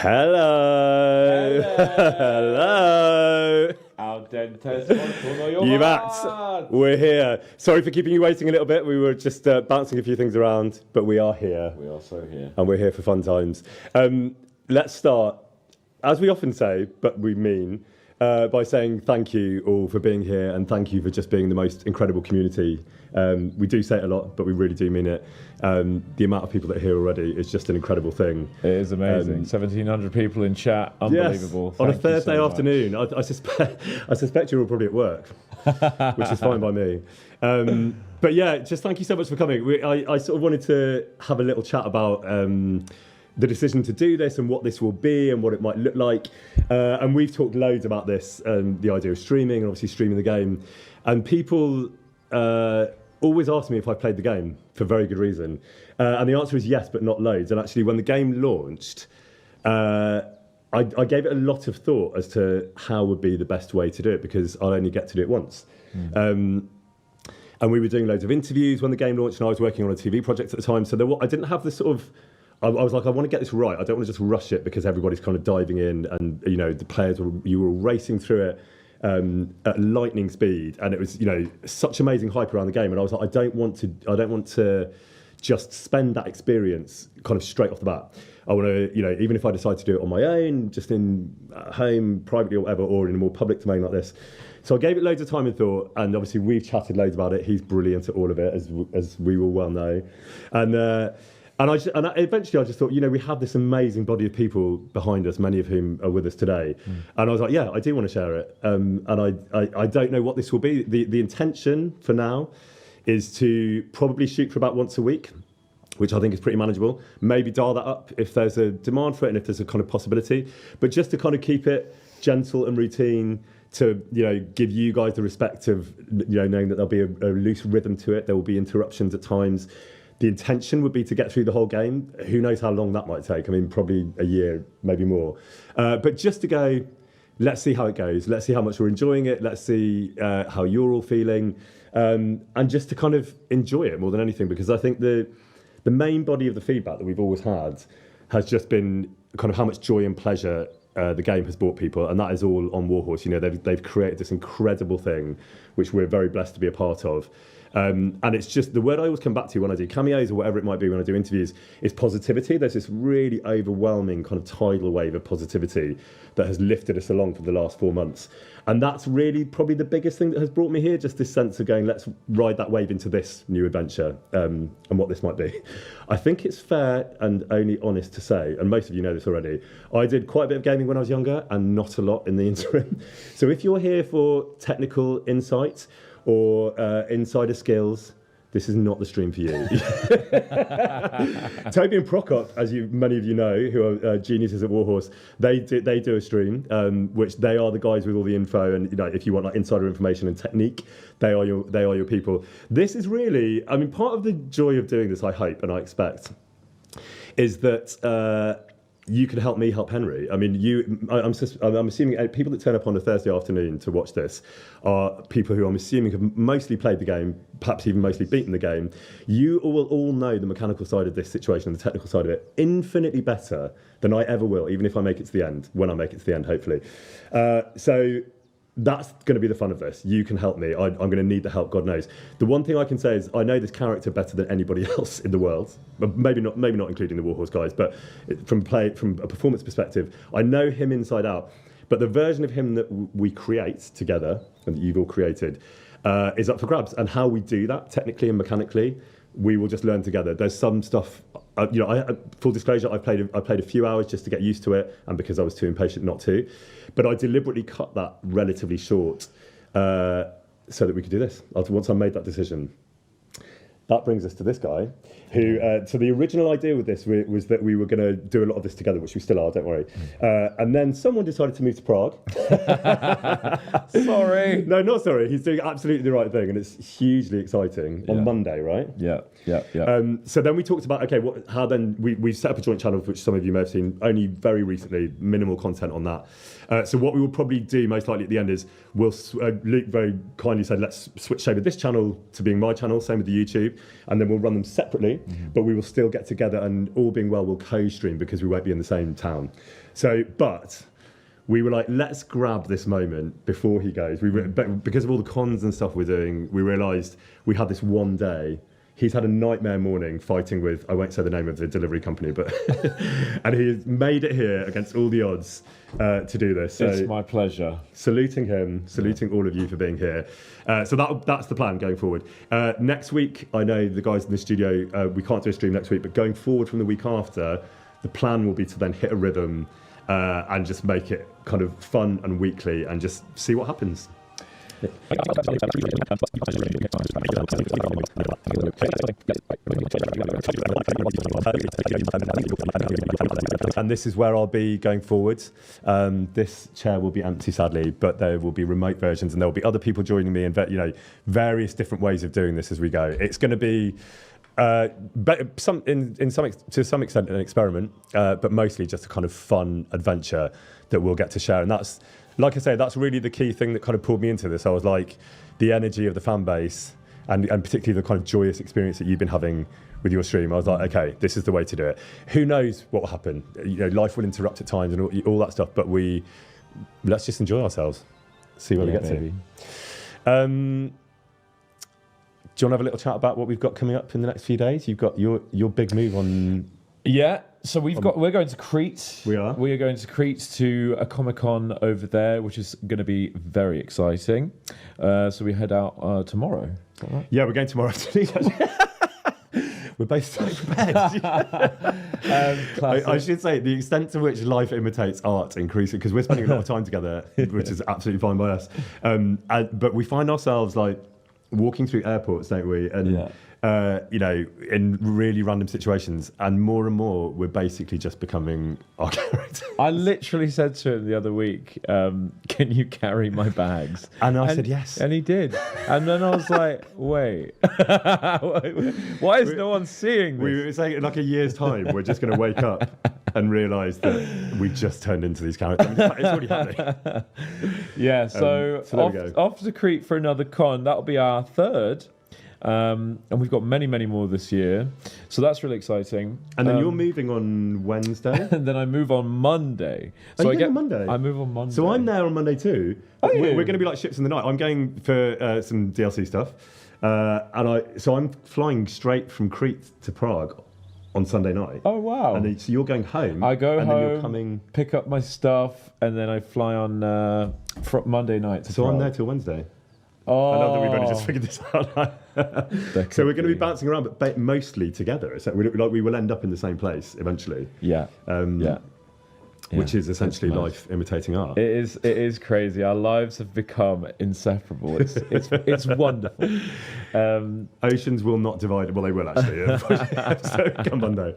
Hello. Hello. Al dentes con You Matt, we're here. Sorry for keeping you waiting a little bit. We were just bouncing a few things around, but we are here. We are so here. And we're here for fun times. Let's start, as we often say, but we mean, by saying thank you all for being here and thank you for just being the most incredible community. We do say it a lot, but we really do mean it. The amount of people that are here already is just an incredible thing. It is amazing. 1,700 people in chat. Unbelievable. Yes, on a Thursday afternoon. I suspect you're all probably at work, which is fine by me. But yeah, just thank you so much for coming. I sort of wanted to have a little chat about the decision to do this and what this will be and what it might look like. And we've talked loads about this, the idea of streaming and obviously streaming the game. And people always ask me if I played the game for very good reason. And the answer is yes, but not loads. And actually, when the game launched, I gave it a lot of thought as to how would be the best way to do it, because I'll only get to do it once. And we were doing loads of interviews when the game launched, and I was working on a TV project at the time. So I didn't have this sort of... I was like, I want to get this right. I don't want to just rush it because everybody's kind of diving in and, you know, the players you were all racing through it at lightning speed. And it was, you know, such amazing hype around the game. And I was like, I don't want to just spend that experience kind of straight off the bat. I want to, you know, even if I decide to do it on my own, just in home, privately or whatever, or in a more public domain like this. So I gave it loads of time and thought, and obviously we've chatted loads about it. He's brilliant at all of it, as we all well know. And eventually I just thought, you know, we have this amazing body of people behind us, many of whom are with us today. And I was like, yeah, I do want to share it. And I don't know what this will be. The intention for now is to probably shoot for about once a week, which I think is pretty manageable. Maybe dial that up if there's a demand for it and if there's a kind of possibility. But just to kind of keep it gentle and routine, to, you know, give you guys the respect of, you know, knowing that there'll be a loose rhythm to it. There will be interruptions at times. The intention would be to get through the whole game. Who knows how long that might take? I mean, probably a year, maybe more. But just to go, let's see how it goes. Let's see how much we're enjoying it. Let's see how you're all feeling. And just to kind of enjoy it more than anything, because I think the main body of the feedback that we've always had has just been kind of how much joy and pleasure the game has brought people, and that is all on Warhorse. You know, they've created this incredible thing, which we're very blessed to be a part of. And it's just, the word I always come back to when I do cameos or whatever it might be when I do interviews is positivity. There's this really overwhelming kind of tidal wave of positivity that has lifted us along for the last 4 months. And that's really probably the biggest thing that has brought me here, just this sense of going, let's ride that wave into this new adventure and what this might be. I think it's fair and only honest to say, and most of you know this already, I did quite a bit of gaming when I was younger and not a lot in the interim. So if you're here for technical insight or insider skills, this is not the stream for you. Toby and Prokop, as many of you know, who are geniuses at Warhorse, they do a stream, which they are the guys with all the info, and, you know, if you want like insider information and technique, they are your people. This is really, I mean, part of the joy of doing this, I hope and I expect, is that you can help me help Henry. I mean, I'm assuming people that turn up on a Thursday afternoon to watch this are people who I'm assuming have mostly played the game, perhaps even mostly beaten the game. You will all know the mechanical side of this situation and the technical side of it infinitely better than I ever will, even if I make it to the end, when I make it to the end, hopefully. So that's going to be the fun of this. You can help me. I'm going to need the help, God knows. The one thing I can say is I know this character better than anybody else in the world. Maybe not including the Warhorse guys, but from a performance perspective, I know him inside out. But the version of him that we create together, and that you've all created, is up for grabs. And how we do that, technically and mechanically, we will just learn together. There's some stuff, you know, full disclosure, I played a few hours just to get used to it, and because I was too impatient not to. But I deliberately cut that relatively short so that we could do this, once I made that decision. That brings us to this guy, who, so the original idea with this was that we were going to do a lot of this together, which we still are, don't worry. And then someone decided to move to Prague. Sorry. No, not sorry. He's doing absolutely the right thing, and it's hugely exciting on Monday, right? Yeah. So then we talked about, okay, how then we set up a joint channel, which some of you may have seen only very recently, minimal content on that. So what we will probably do most likely at the end is Luke very kindly said, let's switch over this channel to being my channel, same with the YouTube. and then we'll run them separately, but we will still get together, and all being well, we'll co-stream because we won't be in the same town. So, but we were like, let's grab this moment before he goes. But because of all the cons and stuff we're doing, we realised we had this one day. He's had a nightmare morning fighting with, I won't say the name of the delivery company, but and he's made it here against all the odds to do this. So It's my pleasure. saluting him, saluting all of you for being here. So that's the plan going forward. Next week, I know the guys in the studio, we can't do a stream next week, but going forward from the week after, the plan will be to then hit a rhythm and just make it kind of fun and weekly and just see what happens. And this is where I'll be going forwards. This chair will be empty, sadly, but there will be remote versions, and there will be other people joining me in various different ways of doing this as we go. It's going to be to some extent an experiment, but mostly just a kind of fun adventure that we'll get to share. And that's, like I say, that's really the key thing that kind of pulled me into this. I was like, the energy of the fan base, and particularly the kind of joyous experience that you've been having with your stream. I was like, okay, this is the way to do it. Who knows what will happen? Life will interrupt at times and all that stuff, but let's just enjoy ourselves, see where we get to. Do you want to have a little chat about what we've got coming up in the next few days? You've got your big move on. Yeah. So we're going to Crete. We are. We are going to Crete to a Comic-Con over there, which is going to be very exciting. So we head out tomorrow. Is that right? Yeah, we're going tomorrow afternoon. We're both so prepared. I should say the extent to which life imitates art increasing, because we're spending a lot of time together, which is absolutely fine by us. But we find ourselves like walking through airports, don't we? And in really random situations, and more we're basically just becoming our character. I literally said to him the other week, can you carry my bags? And I said yes. And he did. And then I was like, wait, why is no one seeing this? We were saying in like a year's time, we're just going to wake up and realise that we just turned into these characters. I mean, it's already happening. Yeah, so there we go. Off to Crete for another con. That'll be our third. And we've got many more this year. So that's really exciting. And then you're moving on Wednesday? And then I move on Monday. So I get on Monday? I move on Monday. So I'm there on Monday too. We're going to be like ships in the night. I'm going for some DLC stuff. So I'm flying straight from Crete to Prague on Sunday night. Oh, wow. And then, so you're going home. I go and home, then you're coming... pick up my stuff, and then I fly on Monday night to Prague. I'm there till Wednesday. Oh. I love that we've only just figured this out. So we're going to be bouncing around, but mostly together. So we will end up in the same place eventually. Yeah. Which is essentially life imitating art. It is crazy. Our lives have become inseparable. It's wonderful. Oceans will not divide. Well, they will actually. So come Monday.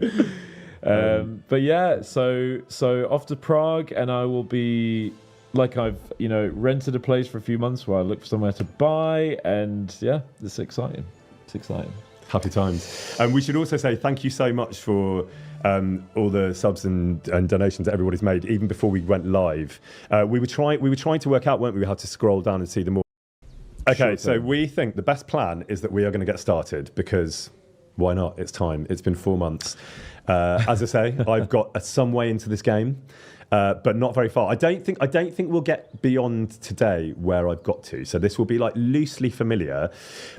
But yeah, so off to Prague, and I will be. Like I've, rented a place for a few months while I look for somewhere to buy, and yeah, it's exciting. It's exciting. Happy times. And we should also say thank you so much for all the subs and donations that everybody's made, even before we went live. We were trying to work out, weren't we, how to scroll down and see them all. Okay, so we think the best plan is that we are going to get started, because why not? It's time. It's been 4 months. As I say, I've got some way into this game. But not very far. I don't think we'll get beyond today where I've got to. So this will be like loosely familiar.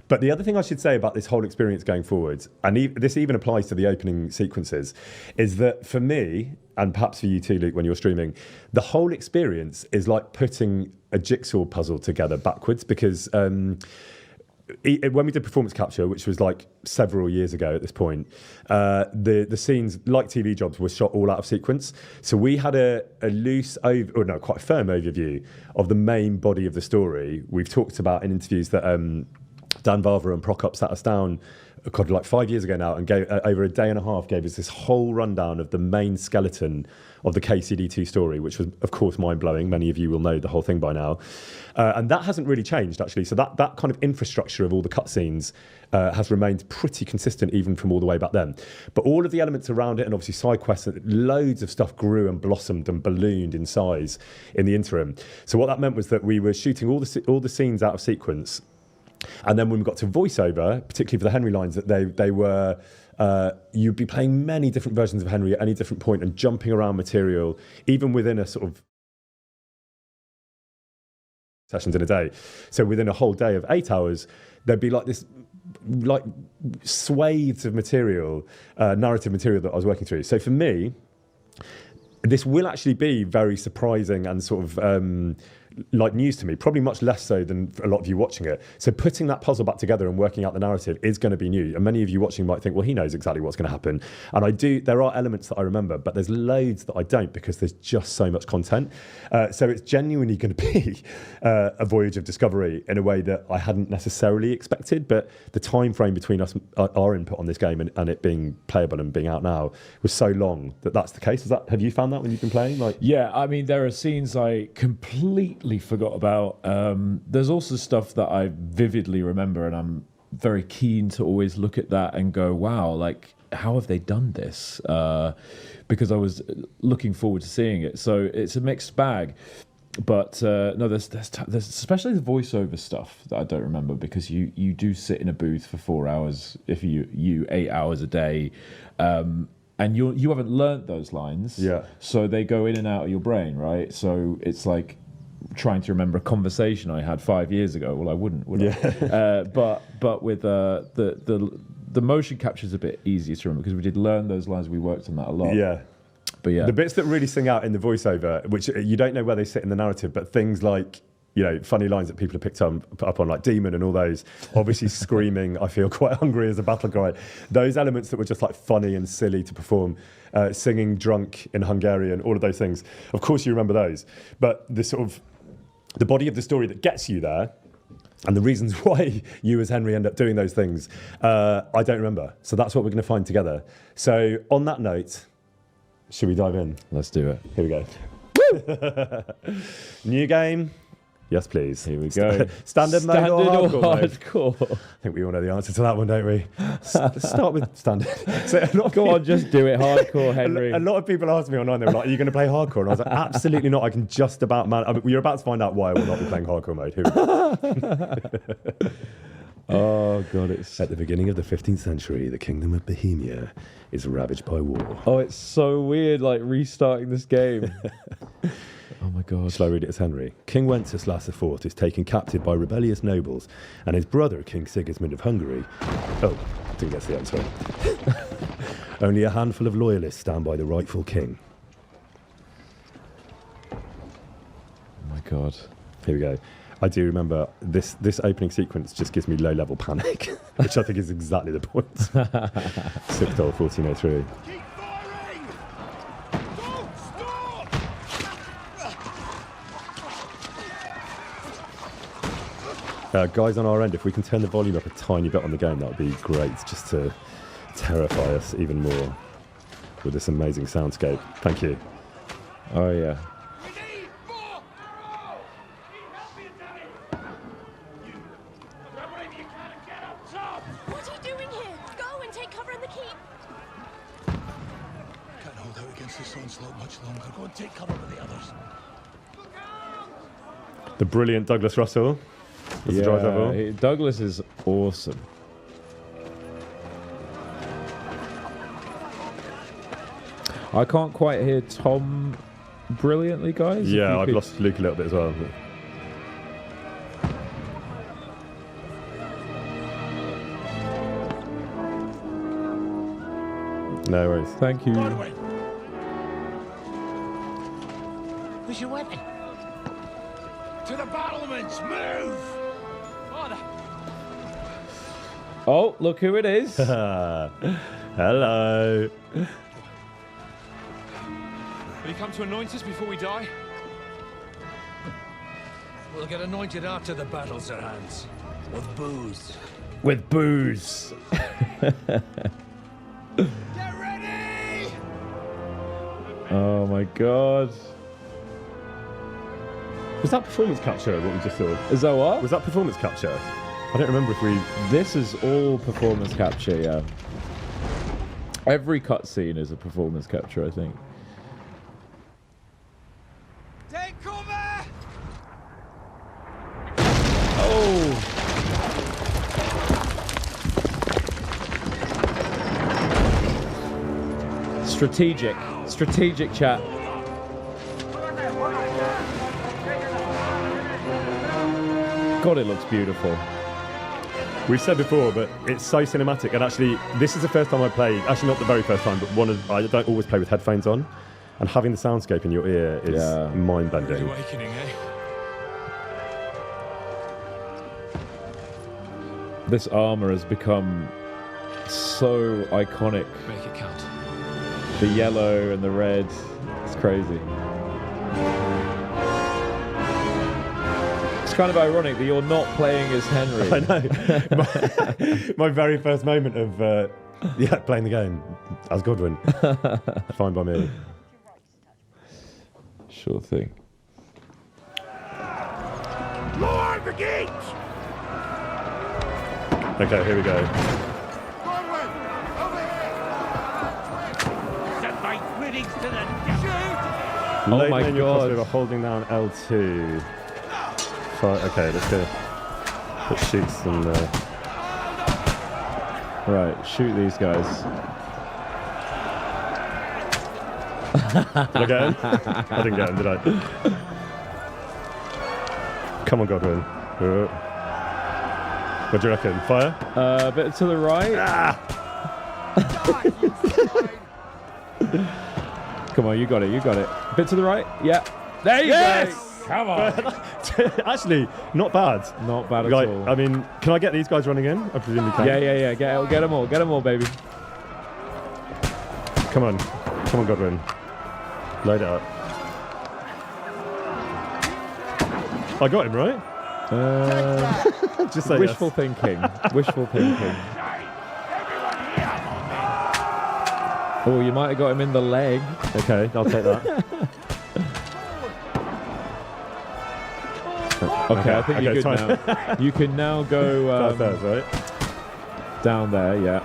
But the other thing I should say about this whole experience going forward, and this even applies to the opening sequences, is that for me, and perhaps for you too, Luke, when you're streaming, the whole experience is like putting a jigsaw puzzle together backwards, because when we did performance capture, which was like several years ago at this point, the scenes, like TV jobs, were shot all out of sequence. So we had a loose, quite a firm overview of the main body of the story. We've talked about in interviews that Dan Vavra and Prokop sat us down, like 5 years ago now, and gave over a day and a half, gave us this whole rundown of the main skeleton of the KCD2 story, which was, of course, mind-blowing. Many of you will know the whole thing by now. And that hasn't really changed, actually. So that kind of infrastructure of all the cutscenes has remained pretty consistent even from all the way back then. But all of the elements around it, and obviously side quests, loads of stuff grew and blossomed and ballooned in size in the interim. So what that meant was that we were shooting all the scenes out of sequence. And then when we got to voiceover, particularly for the Henry lines, that they were, you'd be playing many different versions of Henry at any different point and jumping around material, even within a sort of sessions in a day. So within a whole day of 8 hours, there'd be like this, like swathes of material, narrative material that I was working through. So for me, this will actually be very surprising and sort of like news to me, probably much less so than a lot of you watching it. So putting that puzzle back together and working out the narrative is going to be new. And many of you watching might think, well, he knows exactly what's going to happen. And there are elements that I remember, but there's loads that I don't because there's just so much content. So it's genuinely going to be a voyage of discovery in a way that I hadn't necessarily expected. But the time frame between us, our input on this game and it being playable and being out now was so long that that's the case. Have you found that when you've been playing? Yeah, I mean, there are scenes I completely forgot about. There's also stuff that I vividly remember, and I'm very keen to always look at that and go, wow, like, how have they done this? Because I was looking forward to seeing it. So it's a mixed bag. But no, there's especially the voiceover stuff that I don't remember, because you do sit in a booth for 4 hours, if you 8 hours a day, and you haven't learnt those lines. Yeah. So they go in and out of your brain, right? So it's like trying to remember a conversation I had 5 years ago. Well, I wouldn't, would I? But with the motion capture is a bit easier to remember because we did learn those lines. We worked on that a lot. Yeah. But yeah, the bits that really sing out in the voiceover, which you don't know where they sit in the narrative, but things like, you know, funny lines that people have picked up on, like Demon and all those, obviously screaming, I feel quite hungry as a battle cry. Those elements that were just like funny and silly to perform, singing drunk in Hungarian, all of those things. Of course you remember those, but the sort of, the body of the story that gets you there and the reasons why you as Henry end up doing those things, I don't remember. So that's what we're going to find together. So on that note, should we dive in? Let's do it. Here we go. Woo! New game. Yes, please. Here we go. Standard mode or hardcore? Mode? I think we all know the answer to that one, don't we? Let's start with standard. So Go on, just do it. Hardcore, Henry. A lot of people asked me online, they were like, are you going to play hardcore? And I was like, absolutely not. I can just about you're about to find out why I will not be playing hardcore mode. Here we go. Oh, God, it's... At the beginning of the 15th century, the kingdom of Bohemia is ravaged by war. Oh, it's so weird, like, restarting this game. Oh, my God. Shall I read it as Henry? King Wenceslas IV is taken captive by rebellious nobles, and his brother, King Sigismund of Hungary... Oh, didn't get to the end, sorry. Only a handful of loyalists stand by the rightful king. Oh, my God. Here we go. I do remember this opening sequence just gives me low-level panic, which I think is exactly the point. 6th 1403. Keep firing! Don't stop! Guys on our end, if we can turn the volume up a tiny bit on the game, that would be great, just to terrify us even more with this amazing soundscape. Thank you. Oh, yeah. What are you doing here? Go and take cover in the keep. Can't hold out against this onslaught much longer. Go and take cover with the others. The brilliant Douglas Russell. As the drive level. Douglas is awesome. I can't quite hear Tom brilliantly, guys. Yeah, I've lost Luke a little bit as well. No worries. Thank you. Where's your weapon? To the battlements! Move! Father! Oh, look who it is. Hello. Will you come to anoint us before we die? We'll get anointed after the battles are hands. With booze. With booze. Get ready! Oh my God. Was that performance capture what we just saw? Is that what? Was that performance capture? I don't remember if we... This is all performance capture, yeah. Every cutscene is a performance capture, I think. Take cover! Oh! Strategic chat. God, it looks beautiful. We've said before, but it's so cinematic. And actually, this is the first time I played. Actually, not the very first time, but I don't always play with headphones on, and having the soundscape in your ear is mind-bending. Awakening, eh? This armor has become so iconic. Make it count. The yellow and the red. It's crazy. It's kind of ironic that you're not playing as Henry. I know. my very first moment of playing the game as Godwin. Fine by me. Sure thing. Lord the gates! Okay, here we go. Send my greetings to the Oh Late my menu God. crossbow holding down L2. Okay, let's go. Let's shoot some. Right, shoot these guys. Did I get him? I didn't get him, did I? Come on, Godwin. What do you reckon? Fire? A bit to the right. Come on, you got it. A bit to the right. Yeah. There you go. Come on. Actually, not bad. Not bad at Like, all. I mean, can I get these guys running in? I presume you can. Yeah. Get them all. Get them all, baby. Come on, Godwin. Load it up. I got him right. Just say Wishful yes. thinking. Wishful thinking. Oh, you might have got him in the leg. Okay, I'll take that. Okay, I think you're okay, good now. You can now go That's right. down there. Yeah.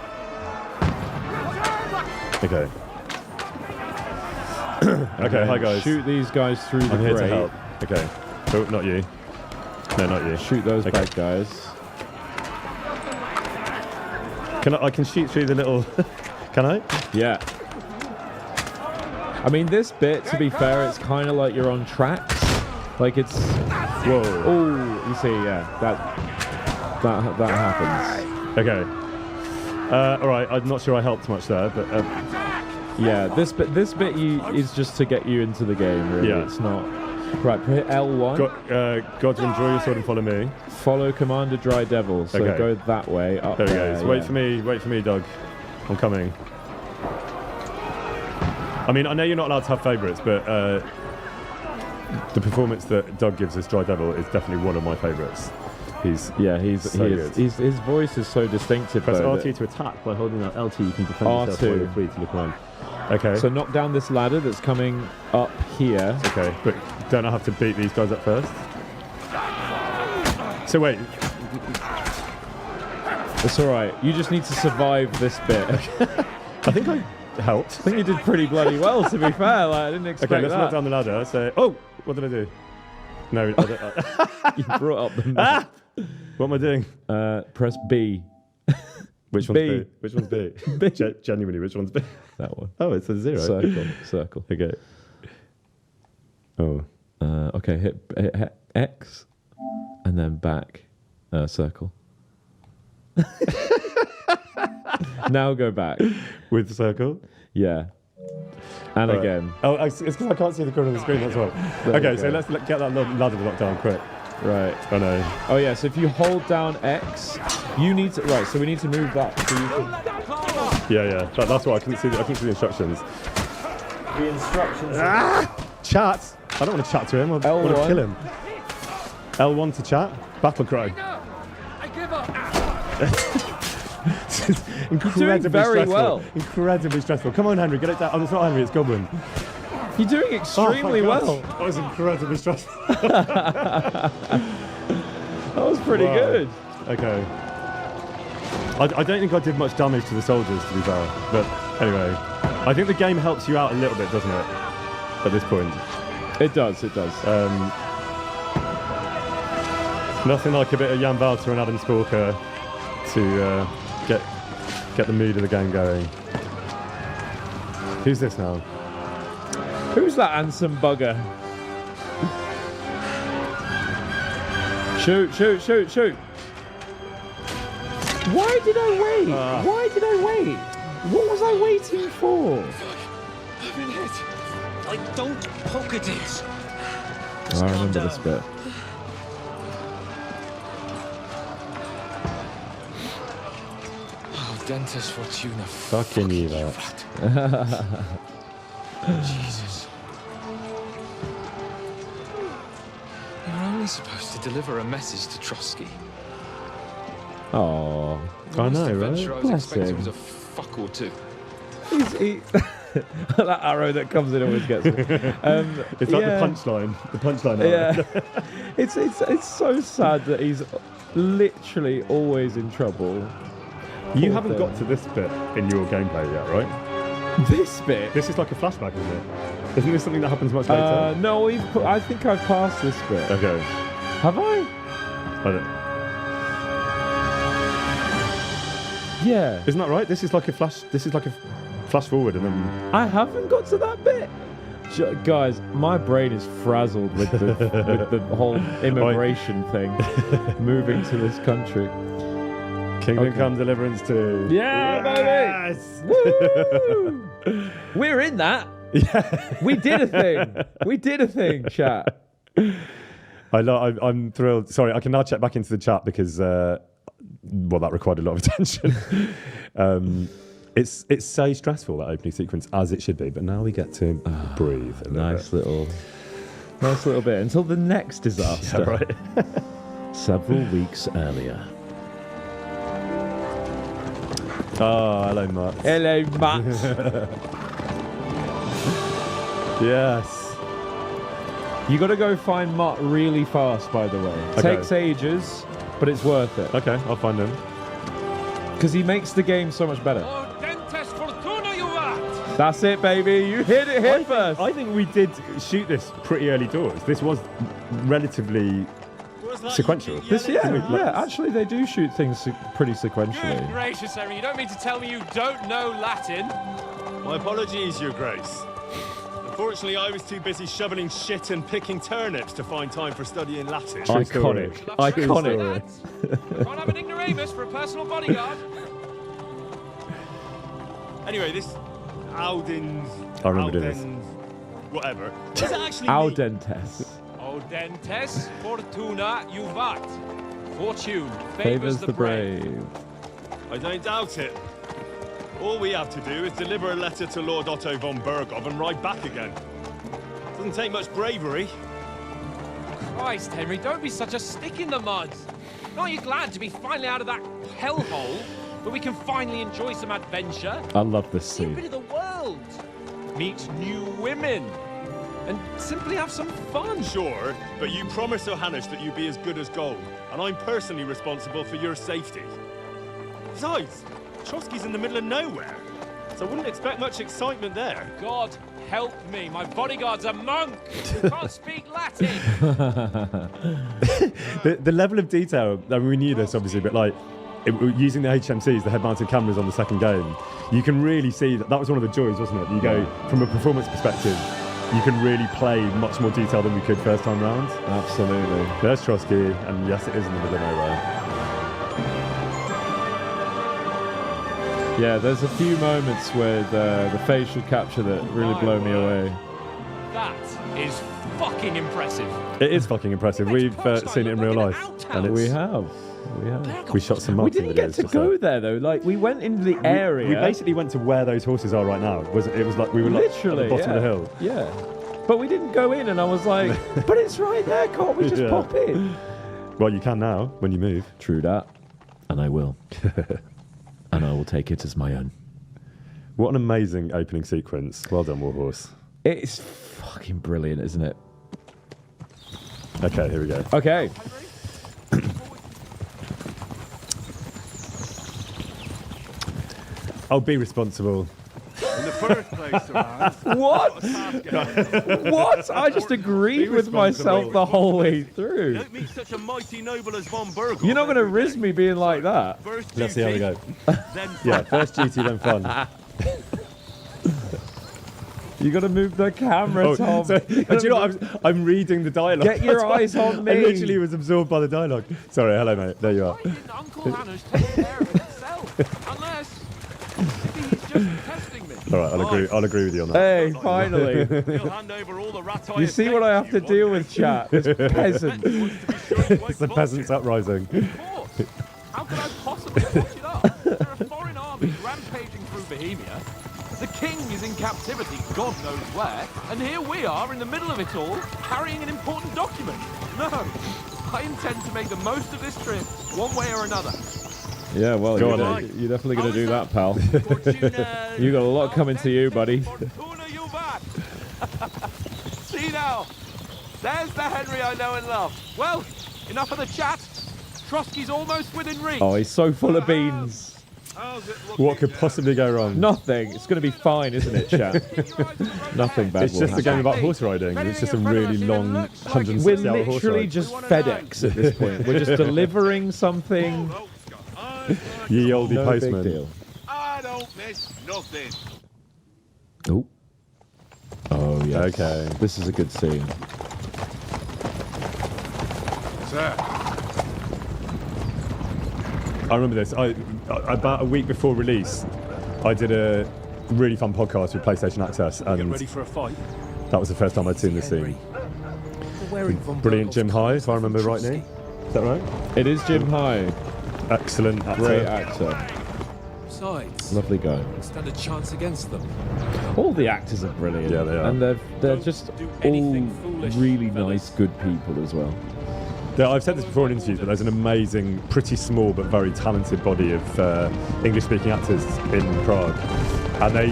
Okay. Okay, hi guys. Shoot these guys through the I'm here to grate. help. Okay. Oh, not you. No, not you. Shoot those Okay. bad guys. I can shoot through the little. Can I? Yeah. I mean, this bit, to be fair, it's kind of like you're on tracks. Like it's. Whoa. Oh, you see, yeah, that happens. Okay. All right. I'm not sure I helped much there, but Yeah, this bit is just to get you into the game. Really, Yeah. it's not. Right, hit L1. Godwin, draw your sword and follow me. Follow Commander Dry Devil. So Okay. go that way up There we there. go. So wait for me, Doug. I'm coming. I mean, I know you're not allowed to have favourites, but the performance that Doug gives as Dry Devil is definitely one of my favourites. He's Yeah, So good. his voice is so distinctive. press though, RT to attack by holding out LT. You can defend yourself R2. while you're free to look around. Okay. So knock down this ladder that's coming up here. Okay, but don't I have to beat these guys up first? So wait. It's all right. You just need to survive this bit. I think I helped. I think you did pretty bloody well, to be fair. Like, I didn't expect Okay, let's knock that. down the ladder. So, oh, what did I do? No, I don't, You brought up the map. what am I doing? Press B. Which one's B. B? Which one's B? Genuinely, which one's B? That one. Oh, it's a 0. Circle. Okay. Oh. Okay, hit X, and then back. Circle. Now go back. With the circle? Yeah. And Right. again. Oh, it's because I can't see the corner of the screen, that's why. There Okay, we so go. let's get that ladder locked down quick. Right. Oh no. Oh yeah, so if you hold down X, you need to... Right, so we need to move that. So you can, Yeah. That's why I couldn't see the instructions. the instructions... Chat! I don't want to chat to him, I want to L1. kill him. L1 to chat. Battle cry. I give up. Incredibly very stressful. well. Incredibly stressful. Come on, Henry, get it down. Oh, it's not Henry, it's Goblin. You're doing Oh, extremely my gosh. well. That was incredibly stressful. That was pretty Wow. good. Okay. I don't think I did much damage to the soldiers, to be fair. But anyway, I think the game helps you out a little bit, doesn't it? At this point. It does. Nothing like a bit of Jan Walter and Adam Spalker to get the mood of the game going. Who's this now? Who's that handsome bugger? Shoot, shoot, shoot, shoot. Why did I wait? Why did I wait? What was I waiting for? I've been hit. I don't poke at it. I remember this bit. Oh, Dentes Fortuna. Fucking you, that. Jesus. You're only supposed to deliver a message to Trotsky. Oh, I know, right? I was Bless expecting him. was a fuck or two. that arrow that comes in always gets me. It's like the punchline. The punchline. Yeah, it's so sad that he's literally always in trouble. You Poor haven't thing. got to this bit in your gameplay yet, right? This bit. This is like a flashback, isn't it? Isn't this something that happens much later? No, I think I've passed this bit. Okay. Have I? I don't. Yeah. Isn't that right? This is like a flash. This is like a flash forward, and then I haven't got to that bit. Guys, my brain is frazzled with the with the whole immigration thing, moving to this country. Kingdom Okay. Come Deliverance 2. Yeah, baby! Woo! We're in that. Yeah. We did a thing. We did a thing, chat. I'm thrilled. Sorry, I can now check back into the chat because well, that required a lot of attention. It's so stressful, that opening sequence, as it should be. But now we get to breathe. A Nice little little bit until the next disaster. bit. Yeah, right. Several weeks earlier. Oh, hello, Matt. Hello, Matt. Yes. You got to go find Mutt really fast, by the way. Okay. Takes ages, but it's worth it Okay, I'll find him. because he makes the game so much better. Oh, Dentes Fortuna, you rat! That's it, baby. You hit it here first. I think we did shoot this pretty early doors. This was relatively sequential. Actually, they do shoot things pretty Good sequentially. gracious, Henry, you don't mean to tell me you don't know Latin? My apologies, Your Grace. Unfortunately, I was too busy shoveling shit and picking turnips to find time for studying Latin. True story. Iconic. Luxurious Iconic. lads. Can't have an ignoramus for a personal bodyguard. Anyway, this Aldens... I remember doing this. Whatever. Is it actually Al me? dentes. Oh, Dentes Fortuna juvat. Fortune Favors the brave. I don't doubt it. All we have to do is deliver a letter to Lord Otto von Bergov and ride back again. Doesn't take much bravery. Christ, Henry, don't be such a stick in the mud. Aren't you glad to be finally out of that hellhole, where we can finally enjoy some adventure? I love this See a bit scene. of the world. Meet new women. And simply have some fun. Sure, but you promised Johannes that you'd be as good as gold, and I'm personally responsible for your safety. Besides, Trotsky's in the middle of nowhere, so I wouldn't expect much excitement there. God help me, my bodyguard's a monk who can't speak Latin. The level of detail, I mean, we knew this obviously, but like using the HMCs, the head-mounted cameras on the second game, you can really see that was one of the joys, wasn't it? You go from a performance perspective, you can really play much more detail than we could first time round. Absolutely. There's Trotsky, and yes, it is in the middle of nowhere. Yeah, there's a few moments with the facial capture that really blow me away. That is fucking impressive. It is fucking impressive. We've seen it in real life, and We it's, have. we shot some We marketing didn't get videos to just go there. there though. Like we went into the area. We basically went to where those horses are right now. It was like we were like literally at the bottom yeah. of the hill. Yeah. But we didn't go in, and I was like, "But it's right there, can't we just Yeah. pop in?" Well, you can now when you move. True that, and I will, and I will take it as my own. What an amazing opening sequence. Well done, Warhorse. It's fucking brilliant, isn't it? Okay, here we go. Okay. I'll be responsible. In the first place, Johannes, What? What? I just agreed with myself the whole way through. don't meet such a mighty noble as von Bergov. You're not going to every riz day. me being like that. First Let's see how we duty, go. then Yeah, first duty, then fun. You got to move the camera, Tom. So, do you know what? I'm reading the dialogue. Get your That's why eyes on me. I literally was absorbed by the dialogue. Sorry, hello, mate. There you are. Why didn't Uncle Hanush take care of it himself? Unless he's just testing me. All right, I'll agree with you on that. Hey, finally. He'll hand over all the rat You see what I have to deal with, chat? This peasant. It's the peasants' uprising. Of course. How could I possibly watch it up? There are foreign armies rampaging through Bohemia. The king is in captivity, God knows where, and here we are in the middle of it all, carrying an important document. No, I intend to make the most of this trip, one way or another. Yeah, well, Go you're, on, you're definitely going to do that, pal. Fortuna, You got a lot coming to you, buddy. Fortuna, you back. See now, there's the Henry I know and love. Well, enough of the chat. Trotsky's almost within reach. Oh, he's so full of beans. What could possibly go wrong? Nothing. It's going to be fine, isn't it, chat? Nothing bad It's will just a happen. game about horse riding. It's just a really long We're 160-hour horse literally ride. just FedEx at this point. We're just delivering something. Ye olde No postman. big deal. I don't miss nothing. Oh. Oh, yeah. Okay. This is a good scene. Sir. I remember this. About a week before release, I did a really fun podcast with PlayStation Access, Get and ready for a fight. that was the first time I'd seen this scene. Brilliant Jim High, if I remember rightly. Is that right? It is Jim High. Excellent actor. Great actor. Besides, Lovely guy. stand a chance against them. All the actors are brilliant. Yeah, they are. And they're just do all anything foolish, really fellas. nice, good people as well. I've said this before in interviews, but there's an amazing, pretty small but very talented body of English-speaking actors in Prague, and they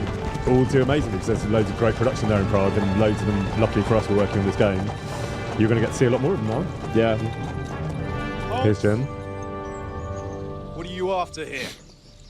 all do amazingly because there's loads of great production there in Prague, and loads of them, luckily for us, were working on this game. You're going to get to see a lot more of them now. Yeah. Here's Jim. What are you after here?